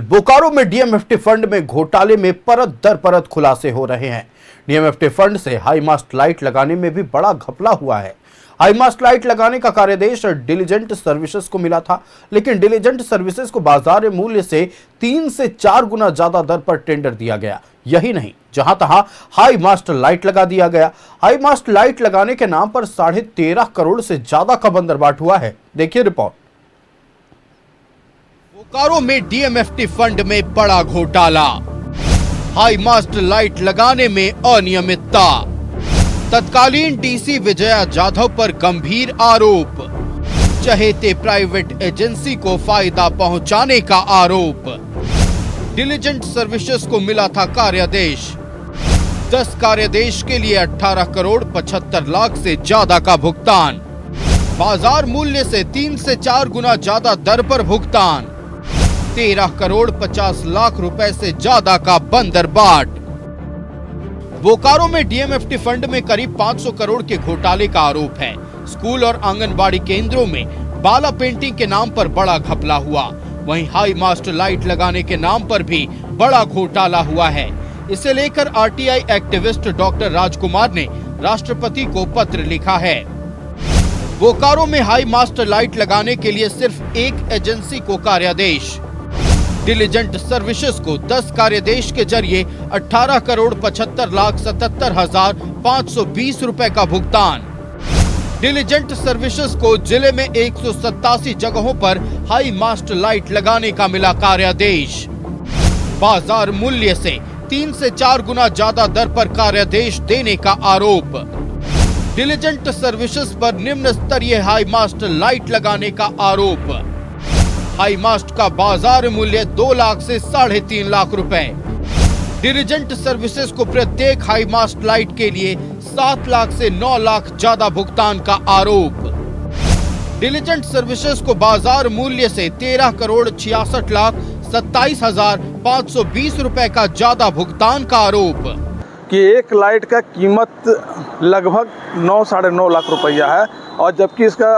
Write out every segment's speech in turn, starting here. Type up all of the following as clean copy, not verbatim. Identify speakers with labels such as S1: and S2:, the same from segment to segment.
S1: बोकारो में DMFT fund में घोटाले में परत दर परत खुलासे हो रहे हैं। डीएमएफटी फंड से हाई मास्ट लाइट लगाने में भी बड़ा घपला हुआ है। हाई मास्ट लाइट लगाने का कार्यादेश डिलीजेंट सर्विसेज को मिला था, लेकिन डिलीजेंट सर्विसेज को बाजार मूल्य से 3 से 4 गुना ज्यादा दर पर टेंडर दिया गया। यही नहीं, जहां तहां हाई मास्ट लाइट लगा दिया गया। हाई मास्ट लाइट लगाने के नाम पर 13.5 करोड़ से ज्यादा का बंदरबाट हुआ है। देखिए रिपोर्ट।
S2: बोकारो में डीएमएफटी फंड में बड़ा घोटाला, हाई मास्ट लाइट लगाने में अनियमितता, तत्कालीन डीसी विजया जाधव पर गंभीर आरोप, चहेते प्राइवेट एजेंसी को फायदा पहुंचाने का आरोप, डिलीजेंट सर्विसेज को मिला था कार्यादेश, 10 कार्यादेश के लिए 18 करोड़ 75 लाख से ज्यादा का भुगतान, बाजार मूल्य से 3 से 4 गुना ज्यादा दर पर भुगतान, 13 करोड़ 50 लाख रुपए से ज्यादा का बंदरबाट। बोकारो में डीएमएफटी फंड में करीब 500 करोड़ के घोटाले का आरोप है। स्कूल और आंगनबाड़ी केंद्रों में बाला पेंटिंग के नाम पर बड़ा घपला हुआ। वहीं हाई मास्ट लाइट लगाने के नाम पर भी बड़ा घोटाला हुआ है। इसे लेकर आरटीआई एक्टिविस्ट डॉक्टर राजकुमार ने राष्ट्रपति को पत्र लिखा है। बोकारो में हाई मास्ट लाइट लगाने के लिए सिर्फ एक एजेंसी को कार्यादेश, डिलीजेंट सर्विसेज को 10 कार्यादेश के जरिए 18 करोड़ 75 लाख 77 हजार 520 रुपए का भुगतान। डिलीजेंट सर्विसेज को जिले में 187 जगहों पर हाई मास्ट लाइट लगाने का मिला कार्यादेश। बाजार मूल्य से 3 से 4 गुना ज्यादा दर पर कार्यादेश देने का आरोप। डिलीजेंट सर्विसेज पर निम्न स्तरीय हाई मास्ट लाइट लगाने का आरोप। हाई मास्ट का बाजार मूल्य 2 लाख से 3.5 लाख रुपए। डिलीजेंट सर्विसेज को प्रत्येक हाई मास्ट लाइट के लिए 7 लाख से 9 लाख ज्यादा भुगतान का आरोप। डिलीजेंट सर्विसेज को बाजार मूल्य से 13 करोड़ 66 लाख 27 हजार 520 रुपए का ज्यादा भुगतान का आरोप
S3: कि एक लाइट का कीमत लगभग 9 साढ़े 9 लाख रुपया है और जबकि इसका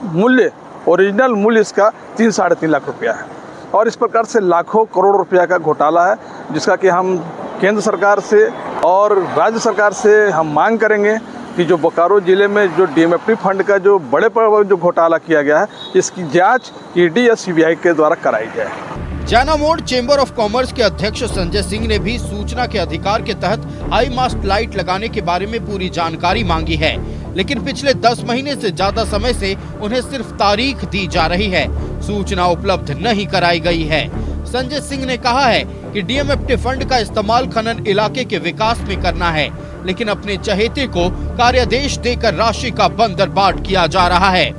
S3: मूल्य ओरिजिनल मूल्य इसका 3 साढ़े 3 लाख रुपया है। और इस प्रकार से लाखों करोड़ रुपया का घोटाला है, जिसका कि हम केंद्र सरकार से और राज्य सरकार से हम मांग करेंगे कि जो बोकारो जिले में जो डीएमएफटी फंड का जो बड़े पर जो घोटाला किया गया है, इसकी जांच ईडी या सीबीआई के द्वारा कराई जाए।
S2: जैना मोड़ चेंबर ऑफ कॉमर्स के अध्यक्ष संजय सिंह ने भी सूचना के अधिकार के तहत हाई मास्ट लाइट लगाने के बारे में पूरी जानकारी मांगी है, लेकिन पिछले 10 महीने से ज्यादा समय से उन्हें सिर्फ तारीख दी जा रही है, सूचना उपलब्ध नहीं कराई गई है। संजय सिंह ने कहा है कि डीएमएफटी फंड का इस्तेमाल खनन इलाके के विकास में करना है, लेकिन अपने चहेते को कार्यादेश देकर राशि का बंदरबाट किया जा रहा है।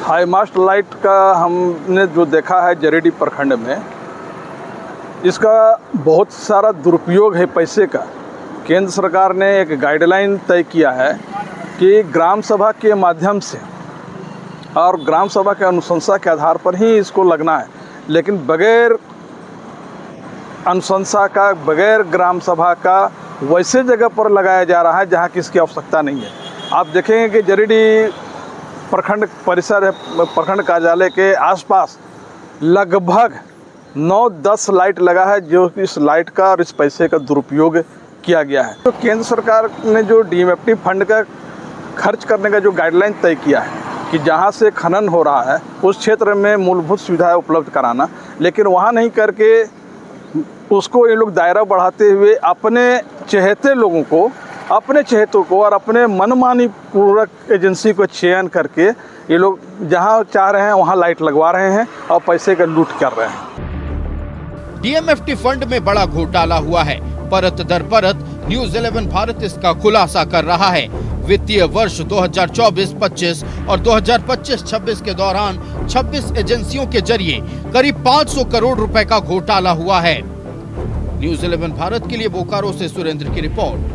S3: हाई मास्ट लाइट का हमने जो देखा है जरेडी प्रखंड में, इसका बहुत सारा दुरुपयोग है पैसे का। केंद्र सरकार ने एक गाइडलाइन तय किया है कि ग्राम सभा के माध्यम से और ग्राम सभा के अनुशंसा के आधार पर ही इसको लगना है, लेकिन बगैर अनुशंसा का, बगैर ग्राम सभा का वैसे जगह पर लगाया जा रहा है जहाँ की इसकी आवश्यकता नहीं है। आप देखेंगे कि जरेडी प्रखंड परिसर है, प्रखंड कार्यालय के आसपास लगभग 9-10 लाइट लगा है, जो इस लाइट का और इस पैसे का दुरुपयोग किया गया है। तो केंद्र सरकार ने जो डीएमएफटी फंड का खर्च करने का जो गाइडलाइन तय किया है कि जहां से खनन हो रहा है उस क्षेत्र में मूलभूत सुविधाएं उपलब्ध कराना, लेकिन वहां नहीं करके उसको ये लोग दायरा बढ़ाते हुए अपने चहेते लोगों को, अपने चहेतों को और अपने मनमानी पूर्वक एजेंसी को चयन करके ये लोग जहां चाह रहे हैं वहां लाइट लगवा रहे हैं और पैसे का लूट कर रहे हैं।
S2: डीएमएफटी फंड में बड़ा घोटाला हुआ है। परत दर परत न्यूज़ 11 भारत इसका खुलासा कर रहा है। वित्तीय वर्ष 2024-25 और 2025-26 के दौरान 26 एजेंसियों के जरिए करीब 500 करोड़ रुपए का घोटाला हुआ है। न्यूज़ 11 भारत के लिए बोकारो से सुरेंद्र की रिपोर्ट।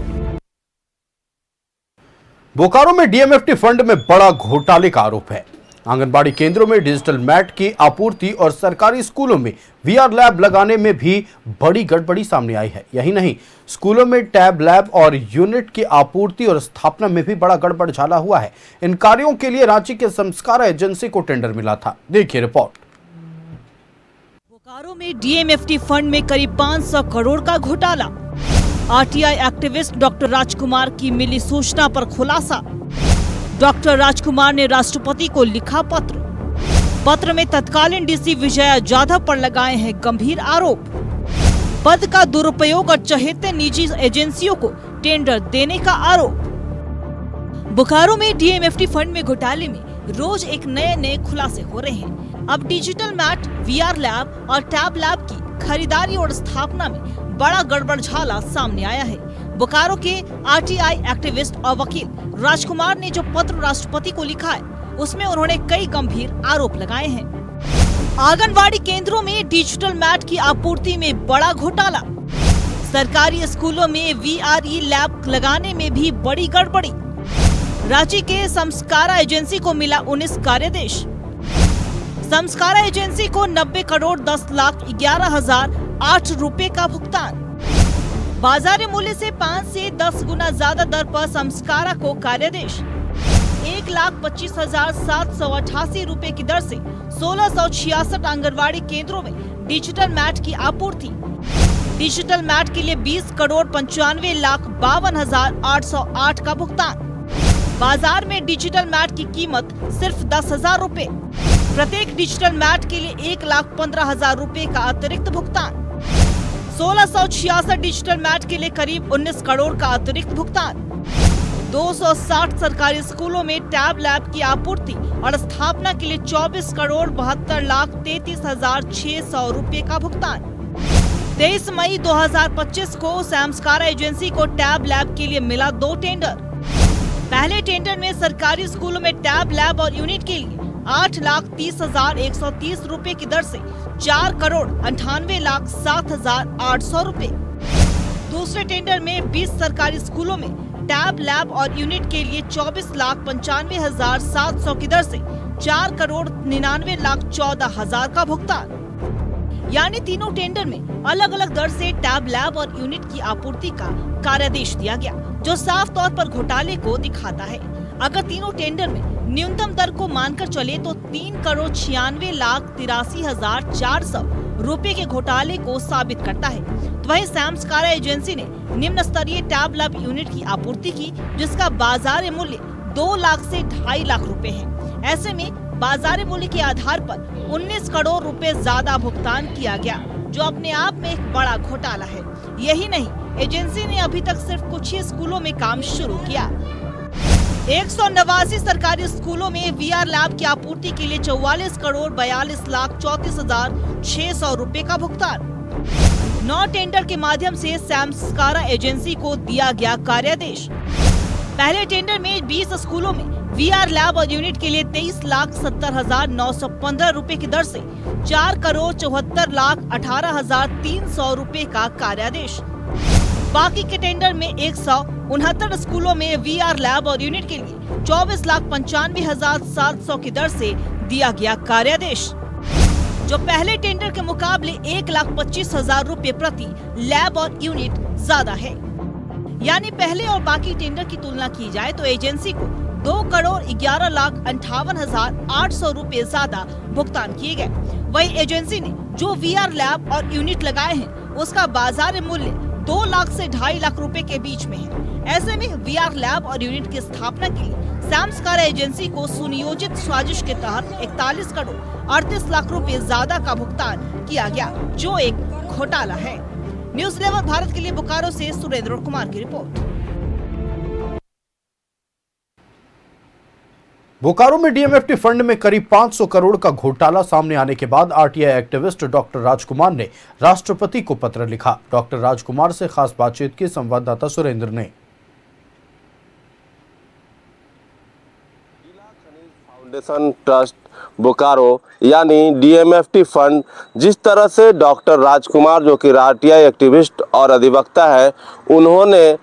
S1: बोकारो में डीएमएफटी फंड में बड़ा घोटाले का आरोप है। आंगनबाड़ी केंद्रों में डिजिटल मैट की आपूर्ति और सरकारी स्कूलों में वीआर लैब लगाने में भी बड़ी गड़बड़ी सामने आई है। यही नहीं, स्कूलों में टैब लैब और यूनिट की आपूर्ति और स्थापना में भी बड़ा गड़बड़ झाला हुआ है। इन कार्यों के लिए रांची के संस्कार एजेंसी को टेंडर मिला था। देखिए रिपोर्ट।
S4: बोकारो में डीएमएफटी फंड में करीब 500 करोड़ का घोटाला। आरटीआई एक्टिविस्ट डॉक्टर राजकुमार की मिली सूचना पर खुलासा। डॉक्टर राजकुमार ने राष्ट्रपति को लिखा पत्र में तत्कालीन डीसी विजया जाधव पर लगाए हैं गंभीर आरोप। पद का दुरुपयोग और चहेते निजी एजेंसियों को टेंडर देने का आरोप। बोकारो में डीएमएफटी फंड में घोटाले में रोज एक नए खुलासे हो रहे हैं। अब डिजिटल मैट, वीआर लैब और टैब लैब की खरीदारी और स्थापना में बड़ा गड़बड़झाला सामने आया है। बोकारो के आरटीआई एक्टिविस्ट और वकील राजकुमार ने जो पत्र राष्ट्रपति को लिखा है, उसमें उन्होंने कई गंभीर आरोप लगाए हैं। आंगनवाड़ी केंद्रों में डिजिटल मैट की आपूर्ति में बड़ा घोटाला। सरकारी स्कूलों में वीआरई लैब लगाने में भी बड़ी गड़बड़ी। रांची के संस्कारा एजेंसी को मिला 19 कार्यादेश। संस्कारा एजेंसी को 90 करोड़ 10,11,008 रुपए का भुगतान। बाजार मूल्य से 5 से 10 गुना ज्यादा दर पर संस्कारा को कार्यादेश। 1,25,788 रुपए की दर से 1666 आंगनवाड़ी केंद्रों में डिजिटल मैट की आपूर्ति। डिजिटल मैट के लिए 20 करोड़ 95,52,808 का भुगतान। बाजार में डिजिटल मैट की कीमत सिर्फ 10,000 रुपए। प्रत्येक डिजिटल मैट के लिए 1,15,000 रुपए का अतिरिक्त भुगतान। 1666 डिजिटल मैट के लिए करीब 19 करोड़ का अतिरिक्त भुगतान। 260 सरकारी स्कूलों में टैब लैब की आपूर्ति और स्थापना के लिए 24 करोड़ 72,33,600 रुपए का भुगतान। 23 मई 2025 को संस्कारा एजेंसी को टैब लैब के लिए मिला 2 टेंडर। पहले टेंडर में सरकारी स्कूलों में टैब लैब और यूनिट के लिए 8,30,130 रुपए की दर से 4 करोड़ 98,07,800 रुपए। दूसरे टेंडर में 20 सरकारी स्कूलों में टैब लैब और यूनिट के लिए 24,95,700 की दर से 4 करोड़ 99,14,000 का भुगतान। यानी तीनों टेंडर में अलग अलग दर से टैब लैब और यूनिट की आपूर्ति का कार्यादेश दिया गया, जो साफ तौर पर घोटाले को दिखाता है। अगर तीनों टेंडर में न्यूनतम दर को मानकर चले तो 3 करोड़ 96,83,400 रुपए के घोटाले को साबित करता है। तो वहीं संस्कारा एजेंसी ने निम्न स्तरीय टैब लैब यूनिट की आपूर्ति की, जिसका बाजार मूल्य 2 लाख से 2.5 लाख रुपए है। ऐसे में बाजार मूल्य के आधार पर 19 करोड़ रुपए ज्यादा भुगतान किया गया, जो अपने आप में एक बड़ा घोटाला है। यही नहीं, एजेंसी ने अभी तक सिर्फ कुछ ही स्कूलों में काम शुरू किया। 189 सरकारी स्कूलों में वीआर लैब की आपूर्ति के लिए 44 करोड़ 42,34,600 रुपए का भुगतान। 9 टेंडर के माध्यम से संस्कारा एजेंसी को दिया गया कार्यादेश। पहले टेंडर में 20 स्कूलों में वीआर लैब और यूनिट के लिए 23,70,915 रुपए की दर से 4 करोड़ 74,18,300 रुपए का कार्यादेश। बाकी के टेंडर में 169 स्कूलों में वीआर लैब और यूनिट के लिए 24,95,700 की दर से दिया गया कार्यादेश, जो पहले टेंडर के मुकाबले 1,25,000 रुपए प्रति लैब और यूनिट ज्यादा है। यानी पहले और बाकी टेंडर की तुलना की जाए तो एजेंसी को 2 करोड़ 11,58,800 रुपए ज्यादा भुगतान किए गए। वही एजेंसी ने जो वीआर लैब और यूनिट लगाए हैं, उसका बाजार मूल्य 2 लाख से 2.5 लाख रुपए के बीच में है। ऐसे में वीआर लैब और यूनिट की स्थापना के लिए संस्कारा एजेंसी को सुनियोजित साजिश के तहत 41 करोड़ 38 लाख रुपए ज्यादा का भुगतान किया गया, जो एक घोटाला है। न्यूज़ 11 भारत के लिए बोकारो से सुरेंद्र कुमार की रिपोर्ट।
S1: बोकारो में डीएमएफटी फंड में करीब 500 करोड़ का घोटाला सामने आने के बाद आरटीआई एक्टिविस्ट डॉक्टर राजकुमार ने राष्ट्रपति को पत्र लिखा। डॉक्टर राजकुमार से खास बातचीत की संवाददाता सुरेंद्र ने।
S5: फाउंडेशन ट्रस्ट बोकारो यानी डीएमएफटी फंड, जिस तरह से डॉक्टर राजकुमार जो कि आरटीआई एक्टिविस्ट और अधिवक्ता है, उन्होंने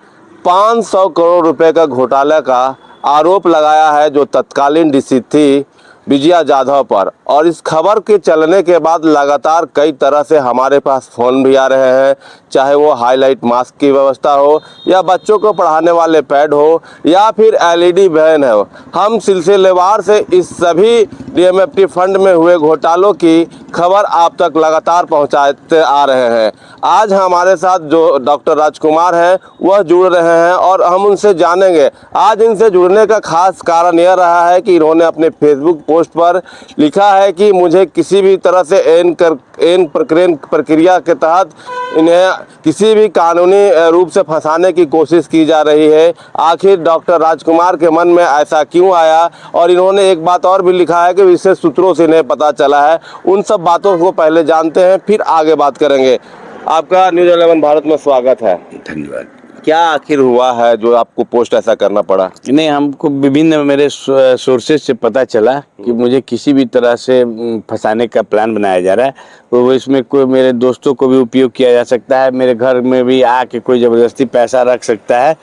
S5: 500 करोड़ रुपए का घोटाले का आरोप लगाया है, जो तत्कालीन डीसी थी विजया जाधव पर। और इस खबर के चलने के बाद लगातार कई तरह से हमारे पास फ़ोन भी आ रहे हैं, चाहे वो हाईलाइट मास्क की व्यवस्था हो या बच्चों को पढ़ाने वाले पैड हो या फिर एलईडी वैन हो। हम सिलसिलेवार से इस सभी डीएमएफटी फंड में हुए घोटालों की खबर आप तक लगातार पहुंचाते आ रहे हैं। आज हमारे साथ जो डॉक्टर राजकुमार हैं वह जुड़ रहे हैं और हम उनसे जानेंगे। आज इनसे जुड़ने का खास कारण यह रहा है कि इन्होंने अपने फेसबुक पोस्ट पर लिखा है कि मुझे किसी भी तरह से एन प्रक्रिया के तहत इन्हें किसी भी कानूनी रूप से फंसाने की कोशिश की जा रही है। आखिर डॉक्टर राजकुमार के मन में ऐसा क्यों आया, और इन्होंने एक बात और भी लिखा है कि विशेष सूत्रों से इन्हें पता चला है। उन सब बातों को पहले जानते हैं, फिर आगे बात करेंगे। आपका न्यूज़ 11 भारत में स्वागत है।
S6: धन्यवाद।
S5: क्या आखिर हुआ है जो आपको पोस्ट ऐसा करना पड़ा?
S6: नहीं, हमको विभिन्न मेरे सोर्सेज से पता चला कि मुझे किसी भी तरह से फंसाने का प्लान बनाया जा रहा है। तो इसमें कोई मेरे दोस्तों को भी उपयोग किया जा सकता है, मेरे घर में भी आके कोई ज़बरदस्ती पैसा रख सकता है,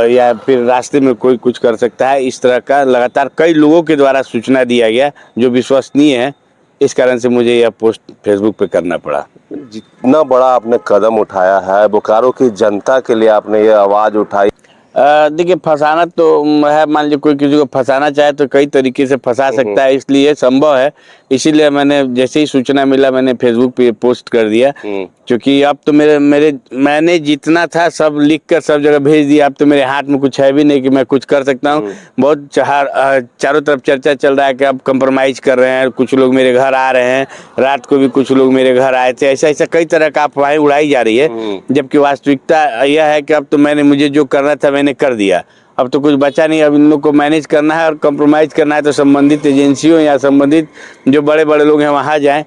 S6: या फिर रास्ते में कोई कुछ कर सकता है। इस तरह का लगातार कई लोगों के द्वारा सूचना दिया गया जो विश्वसनीय है। इस कारण से मुझे यह पोस्ट फेसबुक पे करना पड़ा।
S5: जितना बड़ा आपने कदम उठाया है, बोकारो की जनता के लिए आपने ये आवाज़ उठाई।
S6: देखिए, फंसाना तो है, मान लीजिए कोई किसी को फंसाना चाहे तो कई तरीके से फंसा सकता है, इसलिए संभव है। इसीलिए मैंने जैसे ही सूचना मिला मैंने फेसबुक पे पोस्ट कर दिया, क्योंकि अब तो मैंने जितना था सब लिख कर सब जगह भेज दिया। अब तो मेरे हाथ में कुछ है भी नहीं कि मैं कुछ कर सकता हूँ। बहुत चारों तरफ चर्चा चल रहा है कि अब कंप्रोमाइज़ कर रहे हैं, कुछ लोग मेरे घर आ रहे हैं, रात को भी कुछ लोग मेरे घर आए थे। ऐसा कई तरह का अफवाहें उड़ाई जा रही है, जबकि वास्तविकता यह है कि अब तो मुझे जो करना था मैंने कर दिया। अब तो कुछ बचा नहीं। अब इन लोग को मैनेज करना है और कंप्रोमाइज़ करना है तो संबंधित एजेंसियों या संबंधित जो बड़े बड़े लोग हैं वहाँ जाएं।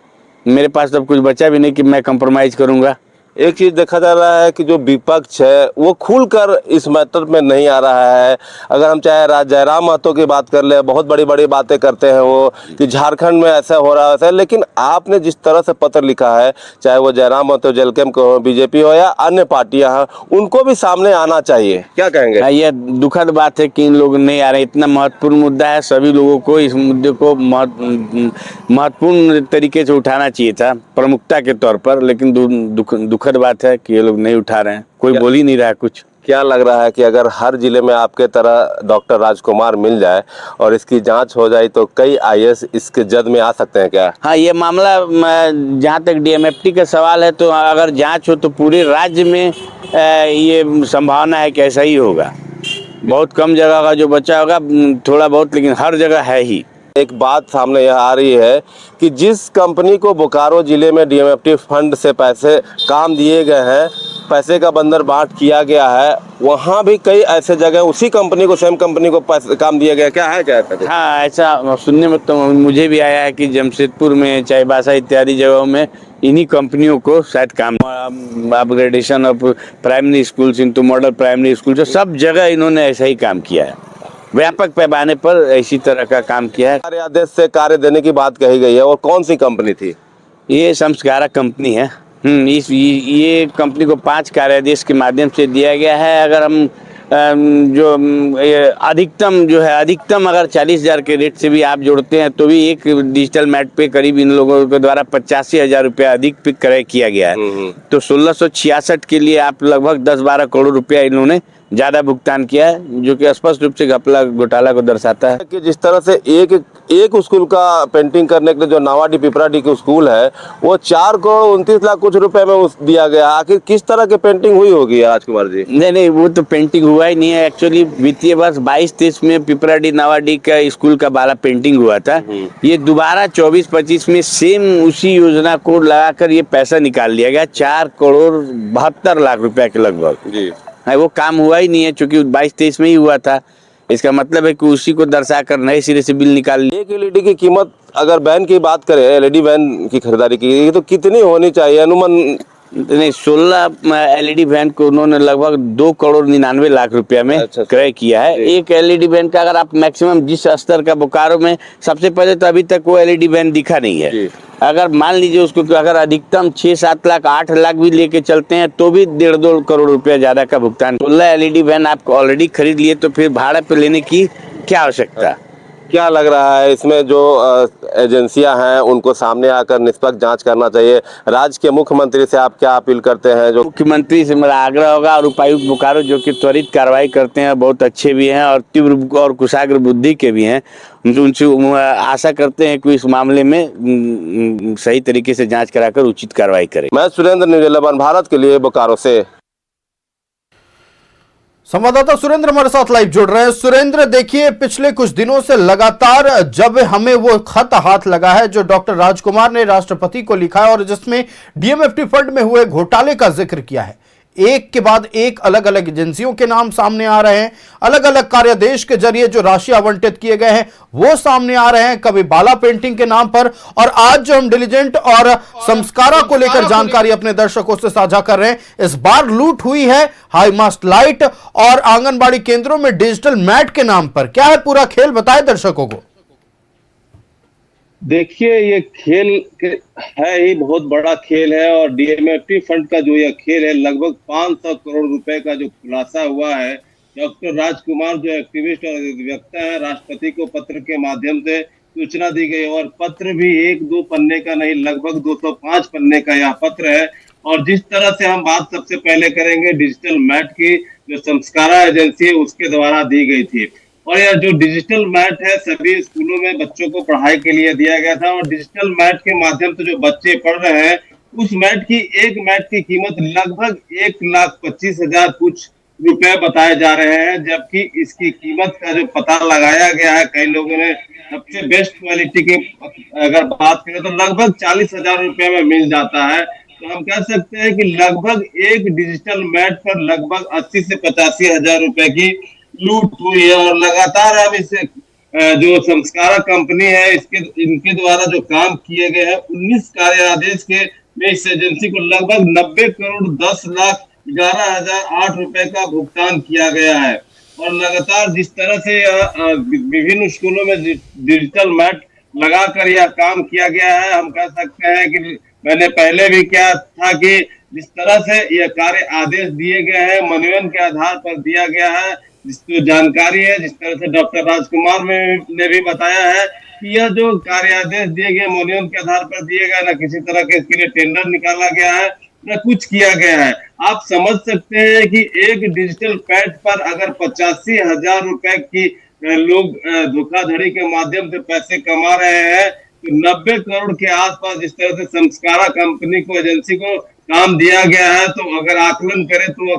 S6: मेरे पास तो अब कुछ बचा भी नहीं कि मैं कंप्रोमाइज़ करूँगा।
S5: एक चीज़ देखा जा रहा है कि जो विपक्ष है वो खुलकर इस मैटर में नहीं आ रहा है। अगर हम चाहे जयराम महतो की बात कर ले, बहुत बड़ी बड़ी बातें करते हैं वो कि झारखंड में ऐसा हो रहा है वैसा, लेकिन आपने जिस तरह से पत्र लिखा है, चाहे वो जयराम महतो जलकेम को हो, बीजेपी हो या अन्य पार्टियां हैं, उनको भी सामने आना चाहिए। क्या कहेंगे?
S6: यह दुखद बात है कि इन लोग नहीं आ रहे। इतना महत्वपूर्ण मुद्दा है, सभी लोगों को इस मुद्दे को महत्वपूर्ण तरीके से उठाना चाहिए था, प्रमुखता के तौर पर, लेकिन दुखद बात है कि ये लोग नहीं उठा रहे हैं। कोई बोल ही नहीं रहा है कुछ।
S5: क्या लग रहा है कि अगर हर जिले में आपके तरह डॉक्टर राजकुमार मिल जाए और इसकी जांच हो जाए तो कई आईएएस इसके जद में आ सकते हैं क्या?
S6: हाँ, ये मामला जहाँ तक डीएमएफटी का सवाल है तो अगर जांच हो तो पूरे राज्य में ये संभावना है कि ऐसा ही होगा। बहुत कम जगह का जो बचा होगा थोड़ा बहुत, लेकिन हर जगह है ही।
S5: एक बात सामने यह आ रही है कि जिस कंपनी को बोकारो जिले में डीएमएफटी फंड से पैसे काम दिए गए हैं, पैसे का बंदर बांट किया गया है, वहाँ भी कई ऐसे जगह उसी कंपनी को, सेम कंपनी को पैसे काम दिया गया। क्या है क्या?
S6: हाँ, ऐसा सुनने में तो मुझे भी आया है कि जमशेदपुर में, चाईबासा इत्यादि जगहों में इन्हीं कंपनियों को शायद काम, upgradation of primary schools into model primary school, सब जगह इन्होंने ऐसा ही काम किया है। व्यापक पैमाने पर इसी तरह का काम किया है।
S5: कार्यादेश से कार्य देने की बात कही गई है, और कौन सी कंपनी थी?
S6: ये संस्कारा कंपनी है। ये कंपनी को 5 कार्यादेश के माध्यम से दिया गया है। अगर हम जो अधिकतम अगर 40,000 के रेट से भी आप जोड़ते हैं तो भी एक डिजिटल मैट पे करीब इन लोगों के द्वारा 85,000 रुपया अधिक पे क्रय किया गया है। तो 1666 के लिए आप लगभग 10-12 करोड़ रुपया इन्होंने ज़्यादा भुगतान किया है, जो कि स्पष्ट रूप से घपला घोटाला को दर्शाता है।
S5: कि जिस तरह से एक स्कूल का पेंटिंग करने के लिए जो नावाडी पिपराडी की स्कूल है वो 4 करोड़ 29 लाख कुछ रुपए में दिया गया। आखिर किस तरह की पेंटिंग हुई होगी राजकुमार जी?
S6: नहीं, वो तो पेंटिंग हुआ ही नहीं है। एक्चुअली वित्तीय वर्ष 22-23 में पिपराडी नावाडी का स्कूल का बाला पेंटिंग हुआ था। ये दोबारा 24-25 में सेम उसी योजना को लगाकर ये पैसा निकाल लिया गया, 4 करोड़ 72 लाख रुपया के लगभग जी। है, वो काम हुआ ही नहीं है, चूंकि 22-23 में ही हुआ था। इसका मतलब है कि उसी को दर्शाकर नए सिरे से बिल निकाल लिया।
S5: एक एलईडी की कीमत, अगर वैन की बात करें, एलईडी वैन की खरीदारी की तो कितनी होनी चाहिए अनुमान?
S6: नहीं, 16 एलईडी वैन को उन्होंने लगभग 2 करोड़ 99 लाख रुपया में क्रय किया है। एक एलईडी वैन का अगर आप मैक्सिमम जिस स्तर का बोकारो में, सबसे पहले तो अभी तक वो एलईडी वैन दिखा नहीं है। अगर मान लीजिए उसको अगर अधिकतम 6-7 लाख 8 लाख भी लेके चलते हैं तो भी 1.5-2 करोड़ रुपया ज्यादा का भुगतान। 16 एलईडी वैन आप ऑलरेडी खरीद लिए तो फिर भाड़े पे लेने की क्या आवश्यकता?
S5: क्या लग रहा है इसमें जो एजेंसियां हैं उनको सामने आकर निष्पक्ष जांच करना चाहिए? राज्य के मुख्यमंत्री से आप क्या अपील करते हैं? जो
S6: मुख्यमंत्री से मेरा आग्रह होगा और उपायुक्त बोकारो जो कि त्वरित कार्रवाई करते हैं, बहुत अच्छे भी हैं और तीव्र और कुशाग्र बुद्धि के भी हैं, उनसे आशा करते हैं कि इस मामले में सही तरीके से जांच कराकर उचित कार्रवाई करें।
S5: मैं सुरेंद्र, न्यूज़ 11 भारत के लिए बोकारो से।
S1: संवाददाता सुरेंद्र हमारे साथ लाइव जुड़ रहे हैं। सुरेंद्र, देखिए पिछले कुछ दिनों से लगातार जब हमें वो खत हाथ लगा है जो डॉक्टर राजकुमार ने राष्ट्रपति को लिखा है और जिसमें डीएमएफटी फंड में हुए घोटाले का जिक्र किया है, एक के बाद एक अलग अलग एजेंसियों के नाम सामने आ रहे हैं, अलग अलग कार्यादेश के जरिए जो राशि आवंटित किए गए हैं वो सामने आ रहे हैं, कभी बाला पेंटिंग के नाम पर, और आज जो हम डिलीजेंट और संस्कारा को लेकर जानकारी अपने दर्शकों से साझा कर रहे हैं, इस बार लूट हुई है हाई मास्ट लाइट और आंगनबाड़ी केंद्रों में डिजिटल मैट के नाम पर। क्या है पूरा खेल, बताए दर्शकों को।
S7: देखिए, ये खेल है ही बहुत बड़ा खेल है और डीएमएफटी फंड का जो यह खेल है, लगभग 500 करोड़ रुपए का जो खुलासा हुआ है। डॉक्टर राजकुमार जो एक्टिविस्ट और अधिवक्ता है, राष्ट्रपति को पत्र के माध्यम से सूचना दी गई और पत्र भी 1-2 पन्ने का नहीं, लगभग 205 पन्ने का यह पत्र है। और जिस तरह से हम बात सबसे पहले करेंगे डिजिटल मैट की, जो संस्कारा एजेंसी है उसके द्वारा दी गई थी। और यह जो डिजिटल मैट है सभी स्कूलों में बच्चों को पढ़ाई के लिए दिया गया था और डिजिटल मैट के माध्यम से जो बच्चे पढ़ रहे हैं उस मैट की एक मैट की कीमत लगभग 1,25,000 कुछ रुपए बताए जा रहे हैं, जबकि इसकी कीमत का जो पता लगाया गया है, कई लोगों ने सबसे बेस्ट क्वालिटी की अगर बात करें तो लगभग 40,000 रुपए में मिल जाता है। तो हम कह सकते हैं कि लगभग एक डिजिटल मैट पर लगभग 80 से 85,000 रुपए की लूट हुई है। और लगातार हम इसे जो संस्कारा कंपनी है इनके द्वारा जो काम किए गए हैं 19 कार्यादेश के में इस एजेंसी को लगभग 90 करोड़ 10,11,008 रुपए का भुगतान किया गया है। और लगातार जिस तरह से विभिन्न स्कूलों में डिजिटल मैट लगाकर यह काम किया गया है, हम कह सकते हैं कि मैंने पहले भी क्या था कि जिस तरह से यह कार्य आदेश दिए गए हैं मनोनयन के आधार पर दिया गया है, जिसको जानकारी है, जिस तरह से डॉक्टर राजकुमार ने भी बताया है कि यह जो कार्यादेश दिए गए मनोनयन के आधार पर दिए गए, न किसी तरह के इसके लिए टेंडर निकाला गया है, न कुछ किया गया है। आप समझ सकते हैं कि एक डिजिटल पैड पर अगर 85,000 रुपए की लोग धोखाधड़ी के माध्यम से पैसे कमा रहे हैं तो 90 करोड़ के आसपास जिस तरह से संस्कारा कंपनी को एजेंसी को काम दिया गया है, तो अगर आकलन करें तो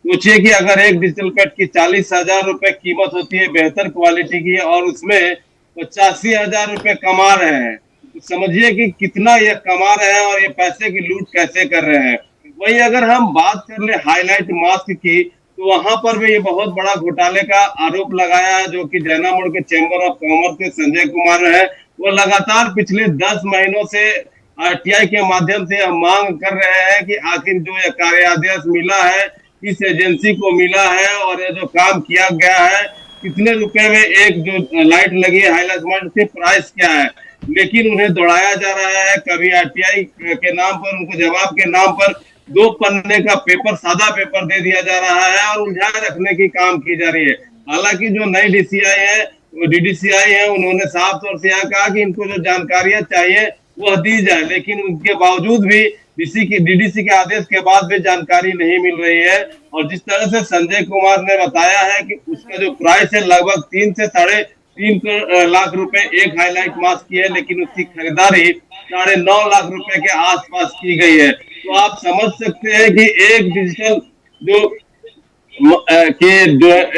S7: सोचिए कि अगर एक डिजिटल पैड की 40,000 रुपए कीमत होती है बेहतर क्वालिटी की और उसमें 85,000 रुपए कमा रहे हैं, तो समझिए कि कितना ये कमा रहे हैं और ये पैसे की लूट कैसे कर रहे हैं। वहीं अगर हम बात कर ले हाईलाइट मास्क की, तो वहां पर भी ये बहुत बड़ा घोटाले का आरोप लगाया है, जो कि जैना मोड़ के चैम्बर ऑफ कॉमर्स के संजय कुमार है। वो लगातार पिछले 10 महीनों से आरटीआई के माध्यम से मांग कर रहे हैं कि आखिर जो ये कार्यादेश मिला है इस एजेंसी को मिला है और ये जो काम किया गया है कितने रुपए में एक जो लाइट लगी है हाईलाइट मार्ट की प्राइस क्या है, लेकिन उन्हें दौड़ाया जा रहा है। कभी आरटीआई के नाम पर, उनको जवाब के नाम पर 2 पन्ने का पेपर, सादा पेपर दे दिया जा रहा है और उलझाए रखने की काम की जा रही है। हालांकि जो नई डीसीआई है, डीडीसीआई है, उन्होंने साफ तौर से यहाँ कहा कि इनको जो जानकारियां चाहिए वह दी जाए, लेकिन उनके बावजूद भी डीडीसी के आदेश के बाद भी जानकारी नहीं मिल रही है। और जिस तरह से संजय कुमार ने बताया है कि उसका जो प्राइस है लगभग 3 से 3.5 लाख रुपए एक हाईलाइट मास्क की है, लेकिन उसकी खरीदारी 9.5 लाख रुपए के आसपास की गई है। तो आप समझ सकते हैं कि एक डिजिटल जो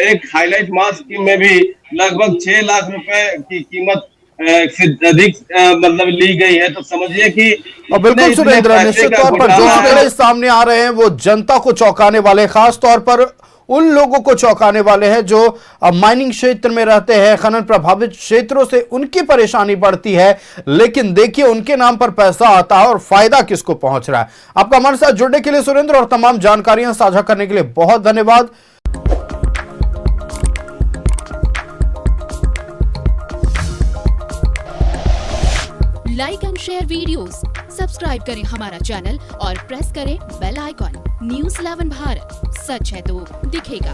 S7: एक हाईलाइट मास्क में भी लगभग 6 लाख रुपए की कीमत से अधिक मतलब ली गई है। तो समझिए कि
S1: बिल्कुल सुरेंद्र, निश्चित तौर पर जो आंकड़े सामने आ रहे हैं वो जनता को चौंकाने वाले, खास तौर पर उन लोगों को चौंकाने वाले हैं जो माइनिंग क्षेत्र में रहते हैं, खनन प्रभावित क्षेत्रों से उनकी परेशानी बढ़ती है, लेकिन देखिए उनके नाम पर पैसा आता है और फायदा किसको पहुंच रहा है। आपका हमारे साथ जुड़ने के लिए सुरेंद्र और तमाम जानकारियां साझा करने के लिए बहुत धन्यवाद।
S8: Like and share videos, subscribe करें हमारा चैनल और प्रेस करें बेल आइकॉन। न्यूज़ 11 भारत, सच है तो दिखेगा।